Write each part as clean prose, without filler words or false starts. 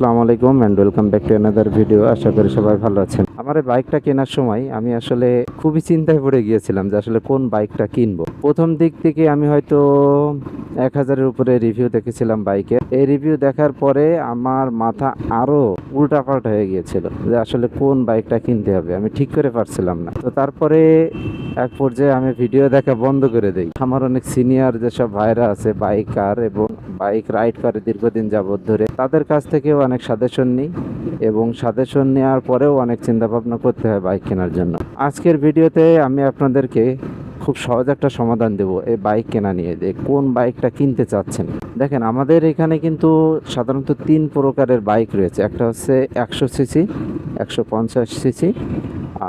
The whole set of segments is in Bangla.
আসসালামু আলাইকুম and welcome back to another video. আশা করি সবাই ভালো আছেন। আমার এই বাইকটা কেনার সময় আমি আসলে খুবই চিন্তায় পড়ে গিয়েছিলাম যে আসলে কোন বাইকটা কিনবো। প্রথম দিক থেকে আমি হয়তো 1000-এর উপরে রিভিউ দেখেছিলাম বাইকের। এই রিভিউ দেখার পরে আমার মাথা আরো উল্টাপাল্টা হয়ে গিয়েছিল যে আসলে কোন বাইকটা কিনতে হবে, আমি ঠিক করে পারছিলাম না। তো তারপরে এক পর্যায়ে আমি ভিডিও দেখা বন্ধ করে দেই। আমার অনেক সিনিয়র যেসব ভাইরা আছে বাইকার এবং বাইক রাইড করে দীর্ঘদিন যাবৎ ধরে, তাদের কাছ থেকেও অনেক সাজেশন নিই এবং সাজেশন নেওয়ার পরেও অনেক চিন্তা ভাবনা করতে হয় বাইক কেনার জন্য। আজকের ভিডিওতে আমি আপনাদেরকে খুব সহজ একটা সমাধান দেব এই বাইক কেনা নিয়ে, যে কোন বাইকটা কিনতে চাচ্ছেন। দেখেন, আমাদের এখানে কিন্তু সাধারণত 3 প্রকারের বাইক রয়েছে। একটা হচ্ছে 100 সিসি, 150 সিসি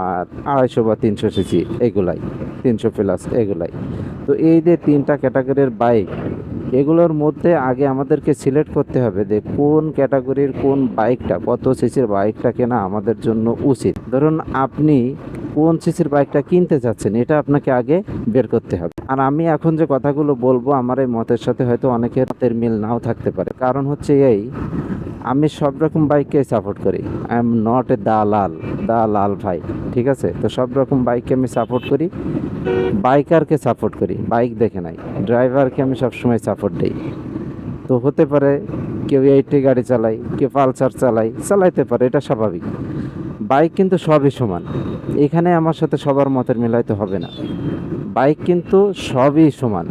আর 250 বা 300 সিসি, এগুলাই 300 প্লাস এগুলাই। তো এই যে 3টা ক্যাটাগরির বাইক, এগুলোর মধ্যে আগে আমাদেরকে সিলেক্ট করতে হবে যে কোন ক্যাটাগরির কোন বাইকটা, কত সিসির বাইকটা কেনা আমাদের জন্য উচিত। ধরুন আপনি কোন সিসির বাইকটা কিনতে চাচ্ছেন, এটা আপনাকে আগে বের করতে হবে। আর আমি এখন যে কথাগুলো বলবো, আমার এই মতের সাথে হয়তো অনেকের মতের মিল নাও থাকতে পারে। কারণ হচ্ছে এই, আমি সব রকম বাইককে সাপোর্ট করি। আই এম নট এ দালাল ভাই, ঠিক আছে? তো সব রকম বাইককে আমি সাপোর্ট করি, বাইকারকে সাপোর্ট করি, বাইক দেখে নাই, ড্রাইভারকে আমি সবসময় সাপোর্ট দিই। তো হতে পারে কেউ 80 গাড়ি চালায়, কেউ পালসার চালাইতে পারে, এটা স্বাভাবিক। বাইক কিন্তু সবই সমান, এখানে আমার সাথে সবার মতের মিলাইতে হবে না। বাইক কিন্তু সবই সমান।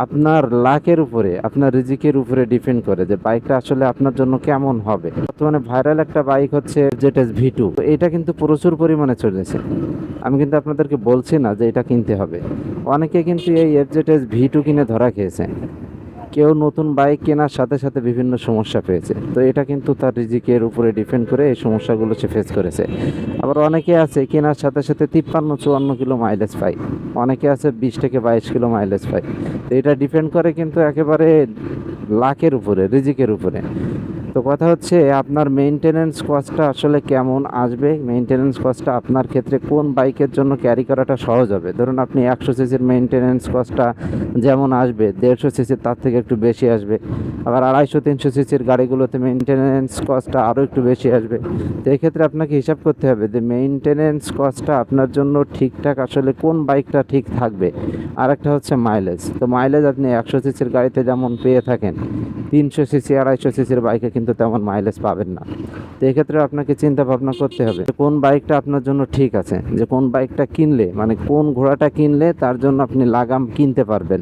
আপনার লাকের উপরে, আপনার রিজিকের উপরে ডিপেন্ড করে যে বাইকটা আসলে আপনার জন্য কেমন হবে। বর্তমানে ভাইরাল একটা বাইক হচ্ছে জেটেস V2, এটা কিন্তু প্রচুর পরিমাণে চলেছে। আমি কিন্তু আপনাদেরকে বলছি না যে এটা কিনতে হবে। অনেকে কিন্তু এই এফজেডএস V2 কিনে ধরা খেয়েছে। কেউ নতুন বাইক কেনার সাথে সাথে বিভিন্ন সমস্যা পেয়েছে। তো এটা কিন্তু তার রিজিকের উপরে ডিপেন্ড করে এই সমস্যাগুলো সে ফেস করেছে। আবার অনেকে আছে কেনার সাথে সাথে 53-54 কিলো মাইলেজ পায়, অনেকে আছে 20 থেকে 22 কিলো মাইলেজ পায়। তো এটা ডিপেন্ড করে কিন্তু একেবারে লাকের উপরে, রিজিকের উপরে। তো কথা হচ্ছে আপনার মেইনটেনেন্স কস্টটা আসলে কেমন আসবে, মেইনটেনেন্স কস্টটা আপনার ক্ষেত্রে কোন বাইকের জন্য ক্যারি করাটা সহজ হবে। ধরুন আপনি 100 সিসির মেইনটেনেন্স কস্টটা যেমন আসবে, 150 সিসির তার থেকে একটু বেশি আসবে। আবার 250-300 সিসির গাড়িগুলোতে মেইনটেনেন্স কস্টটা আরও একটু বেশি আসবে। তো এক্ষেত্রে আপনাকে হিসাব করতে হবে যে মেইনটেনেন্স কস্টটা আপনার জন্য ঠিকঠাক আসলে কোন বাইকটা ঠিক থাকবে। আর একটা হচ্ছে মাইলেজ। তো মাইলেজ আপনি 100 সিসির গাড়িতে যেমন পেয়ে থাকেন, 300 সিসি 250 সিসির বাইকে কিন্তু তেমন মাইলেজ পাবেন না। তো এক্ষেত্রে আপনাকে চিন্তা ভাবনা করতে হবে কোন বাইকটা আপনার জন্য ঠিক আছে, যে কোন বাইকটা কিনলে, মানে কোন ঘোড়াটা কিনলে তার জন্য আপনি লাগাম কিনতে পারবেন,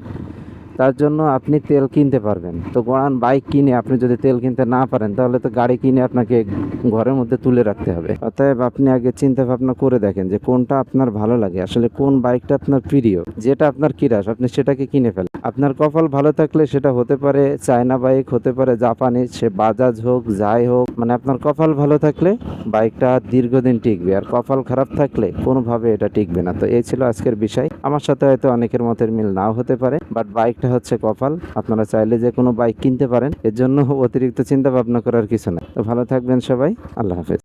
তার জন্য আপনি তেল কিনতে পারবেন। তো গোড়ান বাইক কিনে আপনি যদি তেল কিনতে না পারেন, তাহলে তো গাড়ি কিনে আপনাকে ঘরের মধ্যে তুলে রাখতে হবে। অতএব আপনি আগে চিন্তা ভাবনা করে দেখেন যে কোনটা আপনার ভালো লাগে, আসলে কোন বাইকটা আপনার প্রিয়, যেটা আপনার কিরাস, আপনি সেটাকে কিনে ফেলেন। আপনার কপাল ভালো থাকলে সেটা হতে পারে চায়না বাইক, হতে পারে জাপানিজ, সে বাজাজ হোক যাই হোক, মানে আপনার কপাল ভালো থাকলে বাইকটা দীর্ঘদিন টিকবে, আর কপাল খারাপ থাকলে কোনোভাবে এটা টিকবে না। তো এই ছিল আজকের বিষয়। আমার সাথে হয়তো অনেকের মতের মিল নাও হতে পারে, বাট বাইকটা হচ্ছে কপাল। আপনারা চাইলে যে কোনো বাইক কিনতে পারেন, এর জন্য অতিরিক্ত চিন্তা ভাবনা করার কিছু নাই। তো ভালো থাকবেন সবাই, আল্লাহ হাফেজ।